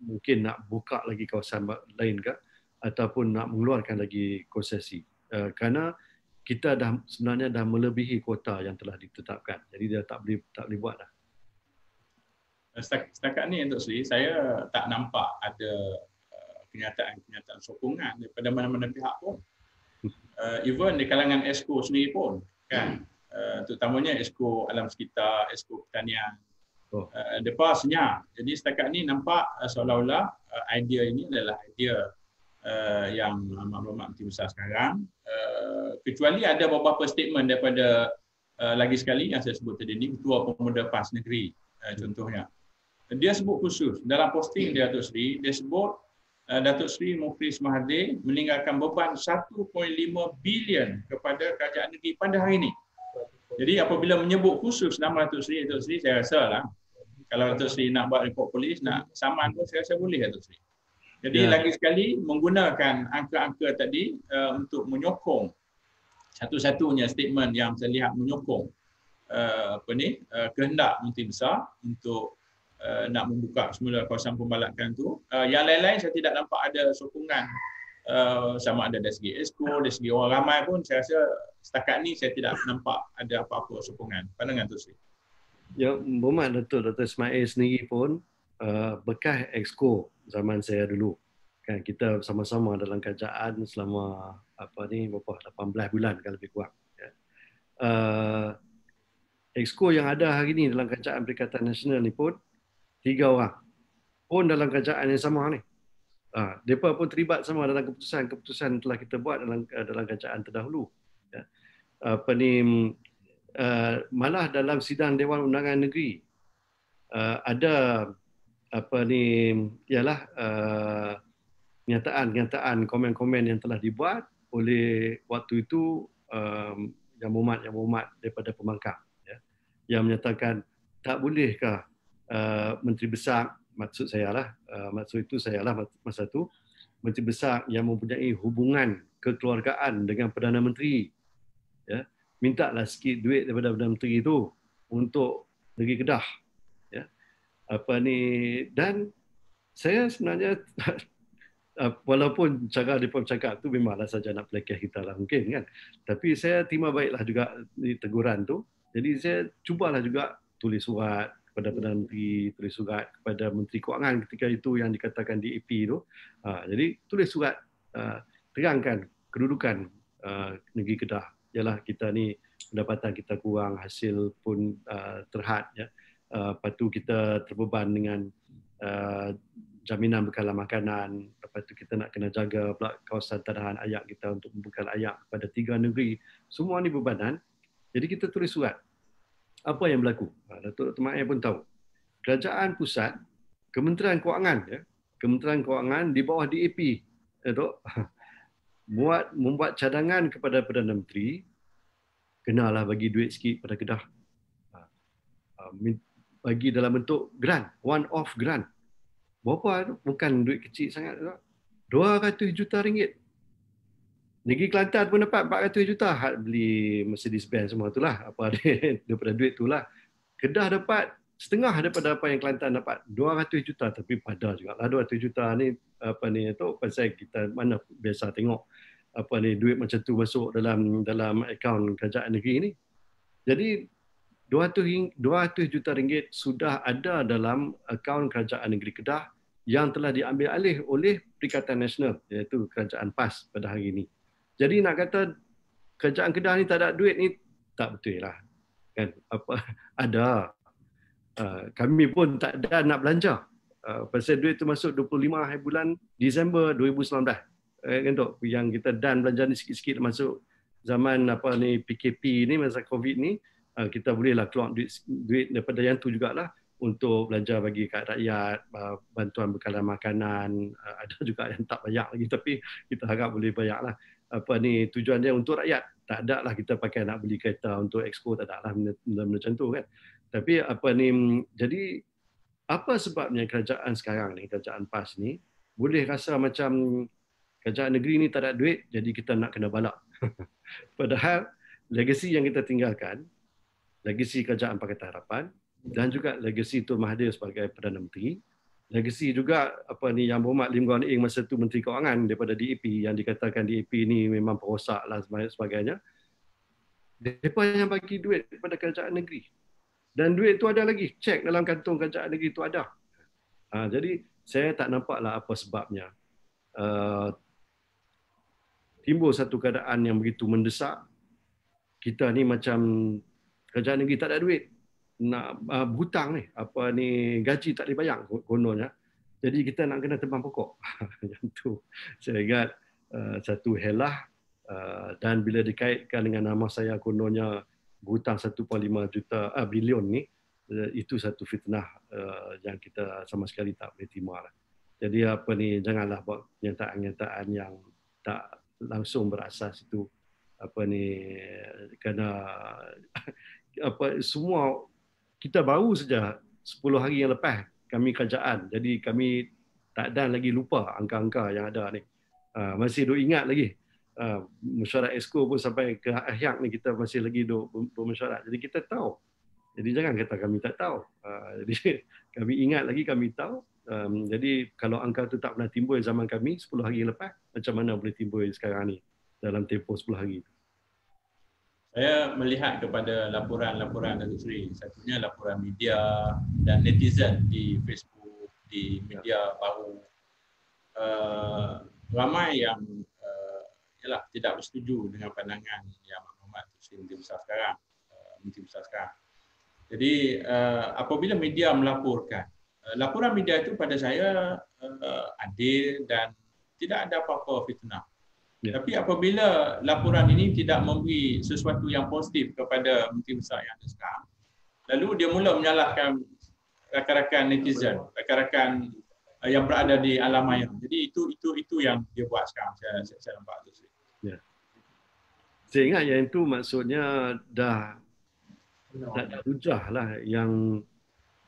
mungkin nak buka lagi kawasan lain ke, ataupun nak mengeluarkan lagi konsesi. Kerana kita sebenarnya dah melebihi kuota yang telah ditetapkan. Jadi dia tak boleh buat dah. Setakat ni Datuk Seri, saya tak nampak ada kenyataan sokongan daripada mana-mana pihak pun. Even di kalangan Esko sendiri pun, kan, terutamanya Esko Alam Sekitar, Esko Pertanian, mereka senyap. Jadi setakat ni nampak seolah-olah idea ini adalah idea yang Amat Menteri Besar sekarang, kecuali ada beberapa statement daripada lagi sekali yang saya sebut tadi ni, Ketua Pemuda PAS Negeri contohnya. Dia sebut khusus dalam posting dia, Datuk Seri, dia sebut Datuk Seri Mukris Mahathir meninggalkan beban 1.5 bilion kepada kerajaan negeri pada hari ini. Jadi apabila menyebut khusus nama Datuk Seri, saya rasa lah, kalau Datuk Seri nak buat report polis, nak saman pun saya rasa boleh Datuk Seri. Jadi lagi sekali menggunakan angka-angka tadi untuk menyokong satu-satunya statement yang saya lihat menyokong kehendak Menteri Besar untuk nak membuka semula kawasan pembalakan tu. Yang lain-lain saya tidak nampak ada sokongan, sama ada dari segi Esko, dari segi orang ramai pun saya rasa setakat ni saya tidak nampak ada apa-apa sokongan. Pandangan tu Sri. Ya, bermakna Dr. Ismail sendiri pun bekas Exco zaman saya dulu. Kan kita sama-sama dalam kerajaan selama berapa 18 bulan kan lebih kurang. Ya. Exco yang ada hari ni dalam kerajaan Perikatan Nasional ni pun 3 orang pun dalam kerajaan yang sama ni. Mereka pun terlibat sama dalam keputusan telah kita buat dalam kerajaan terdahulu. Ya. Malah dalam sidang Dewan Undangan Negeri ada ialah kenyataan komen-komen yang telah dibuat oleh waktu itu Yang Berhormat daripada pembangkang, ya, yang menyatakan tak bolehkah Menteri Besar, maksud itu saya lah masa itu, Menteri Besar yang mempunyai hubungan kekeluargaan dengan Perdana Menteri, ya, mintalah sikit duit daripada Perdana Menteri itu untuk negeri Kedah, ya. Dan saya sebenarnya walaupun cara mereka bercakap tu memanglah saja nak pelekeh kita lah mungkin kan, tapi saya terima baiklah juga teguran tu. Jadi saya cubalah juga tulis surat kepada Perdana Menteri, tulis surat kepada Menteri Kewangan ketika itu yang dikatakan DAP tu. Jadi tulis surat, terangkan kedudukan negeri Kedah. Ialah kita ni pendapatan kita kurang, hasil pun terhad, ya. Lepas tu kita terbeban dengan jaminan bekalan makanan. Lepas tu kita nak kena jaga pula kawasan tanahan ayak kita untuk membekal ayak kepada 3 negeri. Semua ni bebanan. Jadi kita tulis surat. Apa yang berlaku? Datuk Dr. Mahathir pun tahu. Kerajaan pusat, Kementerian Kewangan, ya, Kementerian Kewangan di bawah DAP, membuat cadangan kepada Perdana Menteri, kenalah bagi duit sikit pada Kedah. Bagi dalam bentuk grant, one-off grant. Berapa tu? Bukan duit kecil sangat. 200 juta ringgit. Negeri Kelantan pun dapat 400 juta. Hak beli Mercedes-Benz semua itulah. Daripada duit itulah. Kedah dapat setengah daripada apa yang Kelantan dapat. 200 juta. Tapi pada juga lah 200 juta ni. Pasal kita mana biasa tengok duit macam tu masuk dalam akaun kerajaan negeri ni. Jadi 200 juta ringgit sudah ada dalam akaun kerajaan negeri Kedah yang telah diambil alih oleh Perikatan Nasional, iaitu kerajaan PAS pada hari ini. Jadi nak kata kerajaan Kedah ni tak ada duit ni tak betul lah. Kan? Ada. Kami pun tak ada nak belanja. Pasal duit tu masuk 25 hari bulan Disember 2019. Kan tu? Yang kita dan belanja ni sikit-sikit masuk zaman PKP ni, masa COVID ni. Kita bolehlah keluar duit daripada yang tu jugalah untuk belanja bagi kat rakyat, bantuan bekalan makanan. Ada juga yang tak bayar lagi, tapi kita harap boleh bayar lah. Tujuan dia untuk rakyat. Tak ada lah kita pakai nak beli kereta untuk expo, tak ada lah benda macam tu kan. Tapi jadi apa sebabnya kerajaan sekarang ni, kerajaan PAS ni boleh rasa macam kerajaan negeri ni tak ada duit, jadi kita nak kena balak. Padahal legasi yang kita tinggalkan, legasi kerajaan Pakatan Harapan dan juga legasi Tun Mahathir sebagai Perdana Menteri, legasi juga Yang Berhormat Lim Guan Eng masa tu Menteri Kewangan daripada DAP, yang dikatakan DAP ni memang perosak lah sebagainya. Mereka yang bagi duit kepada kerajaan negeri. Dan duit tu ada lagi, cek dalam kantong kerajaan negeri tu ada. Jadi saya tak nampaklah apa sebabnya timbul satu keadaan yang begitu mendesak. Kita ni macam kerajaan negeri tak ada duit, nak berhutang ni, gaji tak dibayar kononnya. Jadi kita nak kena tebang pokok. Yang tu saya ingat satu helah, dan bila dikaitkan dengan nama saya kononnya berhutang 1.5 bilion ni, itu satu fitnah yang kita sama sekali tak boleh terima lah. Jadi janganlah buat pernyataan-pernyataan yang tak langsung berasas itu. Kerana semua kita baru saja 10 hari yang lepas kami kerajaan, jadi kami tak ada lagi lupa angka-angka yang ada ni. Masih duk ingat lagi. Mesyuarat Exco pun sampai ke akhir ni kita masih lagi duk mesyuarat. Jadi kita tahu. Jadi jangan kata kami tak tahu. Jadi kami ingat lagi, kami tahu. Jadi kalau angka tu tak pernah timbul zaman kami 10 hari lepas, macam mana boleh timbul sekarang ni dalam tempoh 10 hari? Saya melihat kepada laporan-laporan Datuk Seri, satunya laporan media dan netizen di Facebook, di media baru, ramai yang tidak bersetuju dengan pandangan Yang Berhormat Datuk menteri besar sekarang, Jadi apabila media melaporkan, laporan media itu pada saya adil dan tidak ada apa-apa fitnah. Ya. Tapi apabila laporan ini tidak memberi sesuatu yang positif kepada menteri besar yang ada sekarang, lalu dia mula menyalahkan rakan-rakan netizen, rakan-rakan yang berada di alam maya. Jadi itu yang dia buat sekarang. Saya nampak tu. Ya. Saya ingat yang itu maksudnya dah ada hujah lah yang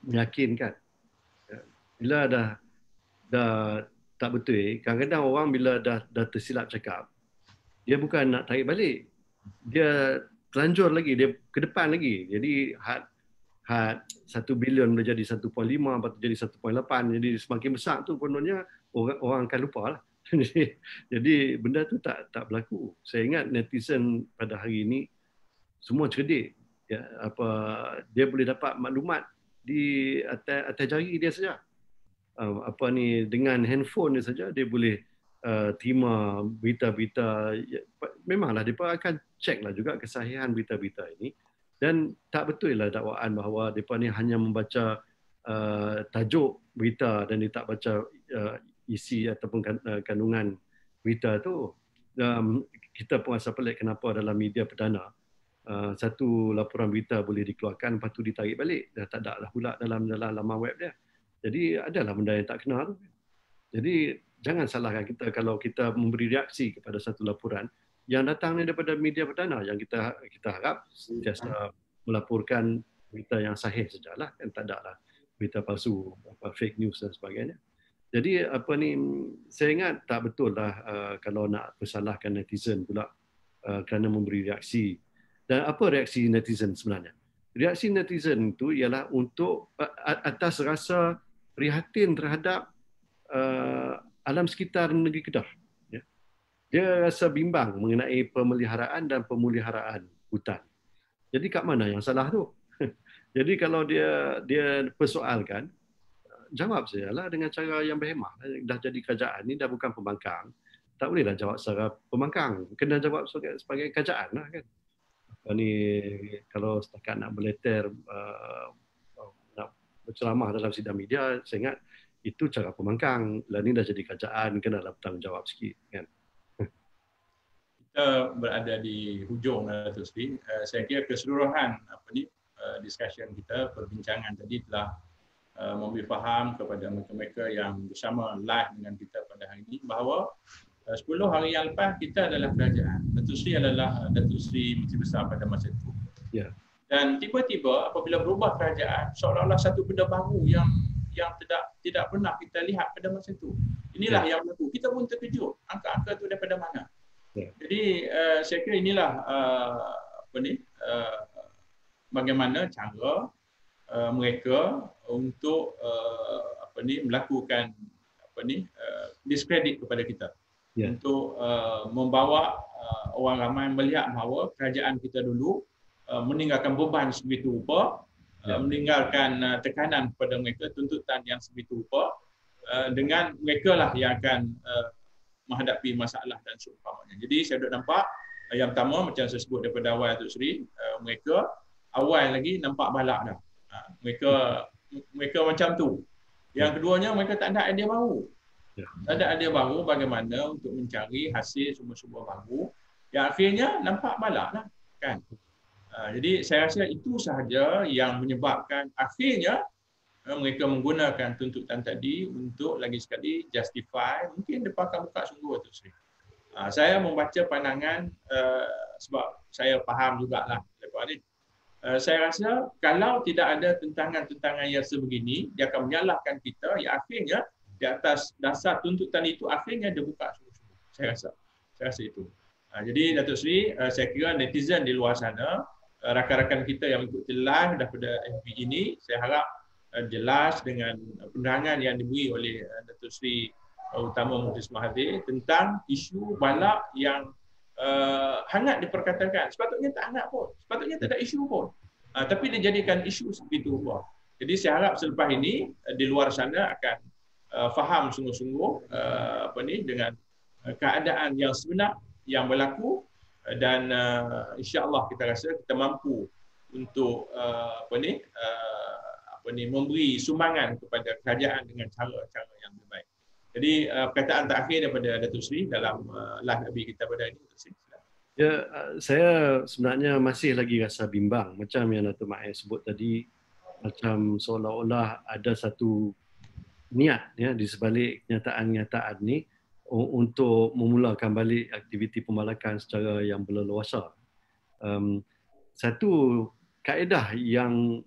meyakinkan. Bila dah tak betul, kadang-kadang orang bila dah tersilap cakap, dia bukan nak tarik balik, dia telanjur lagi, dia ke depan lagi. Jadi had 1 bilion boleh jadi 1.5, lepas tu jadi 1.8, jadi semakin besar tu kononnya orang akan lupa lah. Jadi benda tu tak berlaku. Saya ingat netizen pada hari ini semua cerdik. Ya, dia boleh dapat maklumat di atas jari dia saja. Dengan handphone dia saja dia boleh terima berita-berita. Memanglah mereka akan cek lah juga kesahihan berita-berita ini, dan tak betul lah dakwaan bahawa mereka ni hanya membaca tajuk berita dan dia tak baca isi ataupun kandungan berita tu. Kita pun rasa pelik kenapa dalam media perdana satu laporan berita boleh dikeluarkan, lepas tu ditarik balik, dah tak ada lah pula dalam laman web dia. Jadi adalah benda yang tak kena tu. Jadi jangan salahkan kita kalau kita memberi reaksi kepada satu laporan yang datang daripada media perdana, yang kita harap sentiasa melaporkan berita yang sahih sajalah, kan tak ada lah berita palsu, fake news dan sebagainya. Jadi saya ingat tak betul lah kalau nak persalahkan netizen pula kerana memberi reaksi. Dan apa reaksi netizen sebenarnya? Reaksi netizen itu ialah untuk atas rasa prihatin terhadap alam sekitar negeri Kedah. Ya. Dia rasa bimbang mengenai pemeliharaan dan pemuliharaan hutan. Jadi kat mana yang salah tu? Jadi kalau dia persoalkan, jawab sajalah dengan cara yang berhemah. Dah jadi kerajaan ni, dah bukan pembangkang. Tak bolehlah jawab secara pembangkang. Kena jawab sebagai kerajaan lah kan. Kalau setakat nak berleter, nak berceramah dalam sidang media, saya ingat itu cara pembangkang. Lah ni dah jadi kerajaan, kenalah bertanggungjawab sikit kan. Kita berada di hujung Datuk Seri. Saya kira keseluruhan discussion kita, perbincangan tadi telah memberi faham kepada mereka-mereka yang bersama live dengan kita pada hari ini bahawa 10 hari yang lepas kita adalah kerajaan. Datuk Seri adalah Datuk Seri Menteri Besar pada masa itu. Ya. Dan tiba-tiba apabila berubah kerajaan, seolah-olah satu benda baru yang tidak pernah kita lihat pada masa itu. Inilah yang berlaku. Kita pun terkejut. Angka-angka itu daripada mana? Ya. Jadi saya kira inilah bagaimana cara mereka untuk melakukan diskredit kepada kita. Ya. Untuk membawa orang ramai melihat bahawa kerajaan kita dulu meninggalkan beban sebegitu rupa, meninggalkan tekanan kepada mereka, tuntutan yang sebegitu rupa, dengan mereka lah yang akan menghadapi masalah dan seumpamanya. Jadi saya dah nampak yang pertama macam saya sebut daripada awal Datuk Seri, mereka awal lagi nampak balak dah. Mereka macam tu. Yang keduanya mereka tak ada idea baru. Tak ada idea baru bagaimana untuk mencari hasil sumber-sumber baru yang akhirnya nampak balak lah kan. Jadi saya rasa itu sahaja yang menyebabkan akhirnya mereka menggunakan tuntutan tadi untuk lagi sekali justify, mungkin mereka akan buka sungguh tu. Saya membaca pandangan sebab saya faham jugalah lepas ni. Saya rasa kalau tidak ada tentangan-tentangan yang sebegini, dia akan menyalahkan kita yang akhirnya di atas dasar tuntutan itu akhirnya dia buka sungguh-sungguh. Saya rasa itu. Jadi Datuk Seri, saya kira netizen di luar sana, rakan-rakan kita yang mengikuti live daripada FB ini, saya harap jelas dengan penerangan yang diberi oleh Datuk Seri Utama Muhyiddin Mahathir tentang isu balak yang hangat diperkatakan. Sepatutnya tak hangat pun, sepatutnya tak ada isu pun. Tapi dijadikan isu sebegitu rupa. Jadi saya harap selepas ini di luar sana akan faham sungguh-sungguh dengan keadaan yang sebenar yang berlaku dan insya-Allah kita rasa kita mampu untuk memberi sumbangan kepada kerajaan dengan cara-cara yang lebih baik. Jadi perkataan terakhir daripada Datuk Seri dalam live FB kita pada hari ini. Ya, saya sebenarnya masih lagi rasa bimbang macam yang Datuk Mahathir sebut tadi, macam seolah-olah ada satu niat ya di sebalik kenyataan-kenyataan ni untuk memulakan balik aktiviti pembalakan secara yang berleluasa. Satu kaedah yang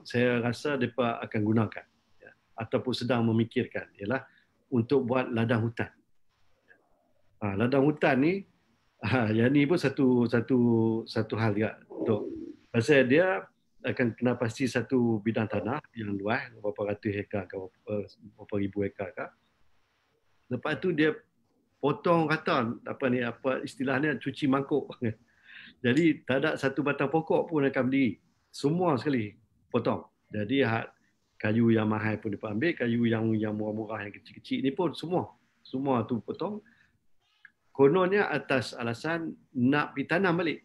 saya rasa mereka akan gunakan ya, ataupun sedang memikirkan ialah untuk buat ladang hutan. Ladang hutan ni yang ni pun satu hal juga untuk pasal dia akan kena pasti satu bidang tanah yang luas berapa ratus hektar ke berapa ribu hektar ke. Lepas tu dia potong rata apa istilahnya cuci mangkuk. Jadi tak ada satu batang pokok pun akan berdiri. Semua sekali potong. Jadi kayu yang mahal pun dia ambil, kayu yang murah-murah yang kecil-kecil ni pun semua tu potong. Kononnya atas alasan nak pergi tanam balik.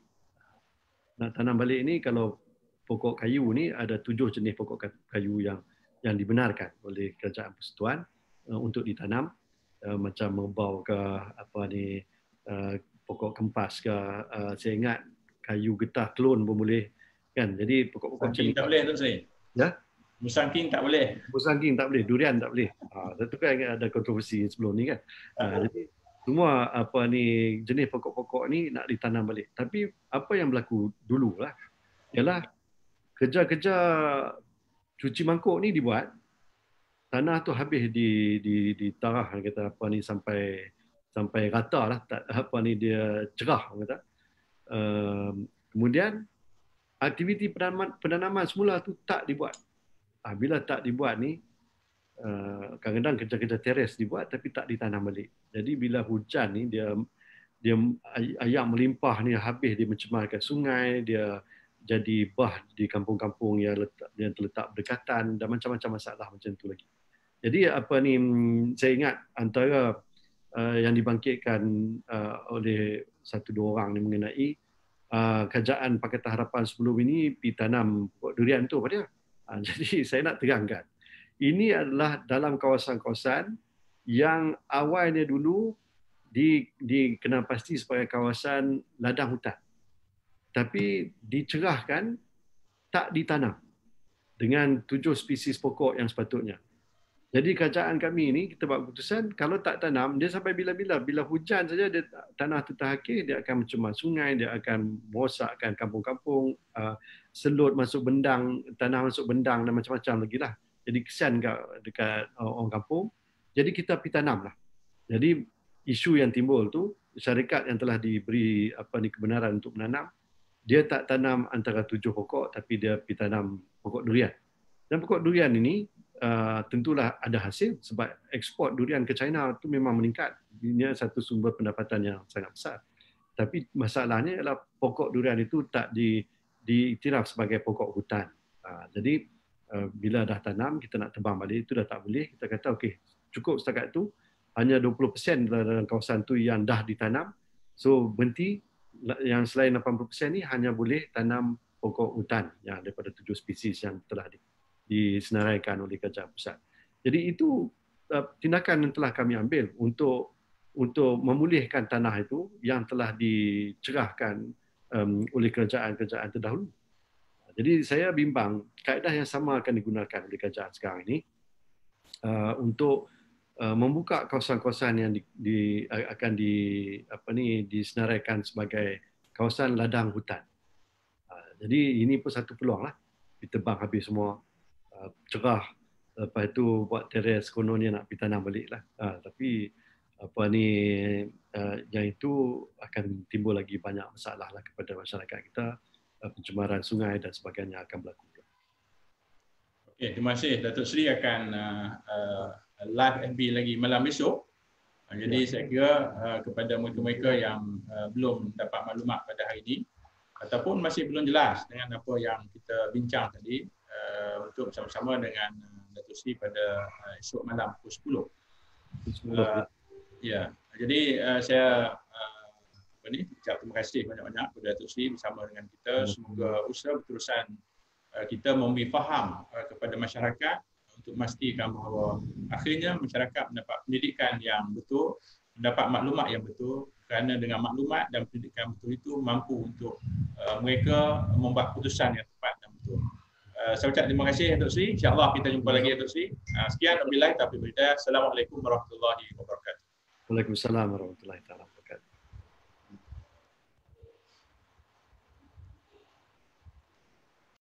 Nak tanam balik ni kalau pokok kayu ni ada 7 jenis pokok kayu yang dibenarkan oleh Kerajaan Persekutuan untuk ditanam, macam merbau ke pokok kempas ke, saya ingat kayu getah kelon pun boleh kan. Jadi pokok-pokok macam ni tak boleh Datuk Seri. Ya? Musangking tak boleh. Musangking tak boleh, durian tak boleh. Itu kan ada kontroversi sebelum ni kan. Jadi semua jenis pokok-pokok ni nak ditanam balik. Tapi apa yang berlaku dulu lah ialah kerja-kerja cuci mangkuk ni dibuat, tanah tu habis ditarah kata sampai rata lah, dia cerah kata. Kemudian aktiviti penanaman semula tu tak dibuat. Bila tak dibuat ni, kadang-kadang kerja-kerja teres dibuat tapi tak ditanam balik. Jadi bila hujan ni dia air melimpah ni habis, dia mencemarkan sungai, dia jadi bah di kampung-kampung yang terletak berdekatan dan macam-macam masalah macam tu lagi. Jadi saya ingat antara yang dibangkitkan oleh 1-2 orang ni mengenai kerajaan Pakatan Harapan sebelum ini pergi tanam pokok durian tu pada. Jadi saya nak terangkan, ini adalah dalam kawasan-kawasan yang awalnya dulu dikenal pasti sebagai kawasan ladang hutan. Tapi dicerahkan, tak ditanam dengan 7 spesies pokok yang sepatutnya. Jadi kerajaan kami ini, kita buat keputusan, kalau tak tanam, dia sampai bila-bila. Bila hujan saja, tanah tu terhakir, dia akan mencemar sungai, dia akan merosakkan kampung-kampung, selut masuk bendang, tanah masuk bendang dan macam-macam lagi lah. Jadi kesian dekat orang kampung. Jadi kita pergi tanam lah. Jadi isu yang timbul tu, syarikat yang telah diberi kebenaran untuk menanam, dia tak tanam antara 7 pokok, tapi dia pergi tanam pokok durian. Dan pokok durian ini tentulah ada hasil sebab ekspor durian ke China tu memang meningkat. Ini satu sumber pendapatan yang sangat besar. Tapi masalahnya ialah pokok durian itu tak diiktiraf sebagai pokok hutan. Jadi bila dah tanam, kita nak tebang balik, itu dah tak boleh. Kita kata okey, cukup setakat tu. Hanya 20% dalam kawasan tu yang dah ditanam. So berhenti. Yang selain 80% ni hanya boleh tanam pokok hutan yang daripada 7 spesies yang telah disenaraikan oleh Kerajaan Pusat. Jadi itu tindakan yang telah kami ambil untuk memulihkan tanah itu yang telah dicerahkan oleh kerajaan-kerajaan terdahulu. Jadi saya bimbang kaedah yang sama akan digunakan oleh kerajaan sekarang ini untuk membuka kawasan-kawasan yang akan disenaraikan sebagai kawasan ladang hutan. Jadi ini pun satu peluang lah. Ditebang habis semua, cerah, lepas itu buat teres, kononnya nak pergi tanam balik lah. Tapi yang itu akan timbul lagi banyak masalah lah kepada masyarakat kita, pencemaran sungai dan sebagainya akan berlaku. Okay, terima kasih. Datuk Seri akan live FB lagi malam besok. Jadi saya kira kepada mereka-mereka yang belum dapat maklumat pada hari ini ataupun masih belum jelas dengan apa yang kita bincang tadi, untuk bersama-sama dengan Datuk Seri pada esok malam pukul 10. Ya, jadi saya terima kasih banyak-banyak kepada Datuk Seri bersama dengan kita. Semoga usaha berterusan kita memberi faham kepada masyarakat untuk memastikan bahawa akhirnya masyarakat mendapat pendidikan yang betul, mendapat maklumat yang betul, kerana dengan maklumat dan pendidikan betul itu mampu untuk mereka membuat keputusan yang tepat dan betul. Saya ucap terima kasih Datuk Seri. InsyaAllah kita jumpa lagi Datuk Seri. Sekian, wabillahi taufiq wal hidayah. Assalamualaikum warahmatullahi wabarakatuh. Waalaikumsalam warahmatullahi wabarakatuh.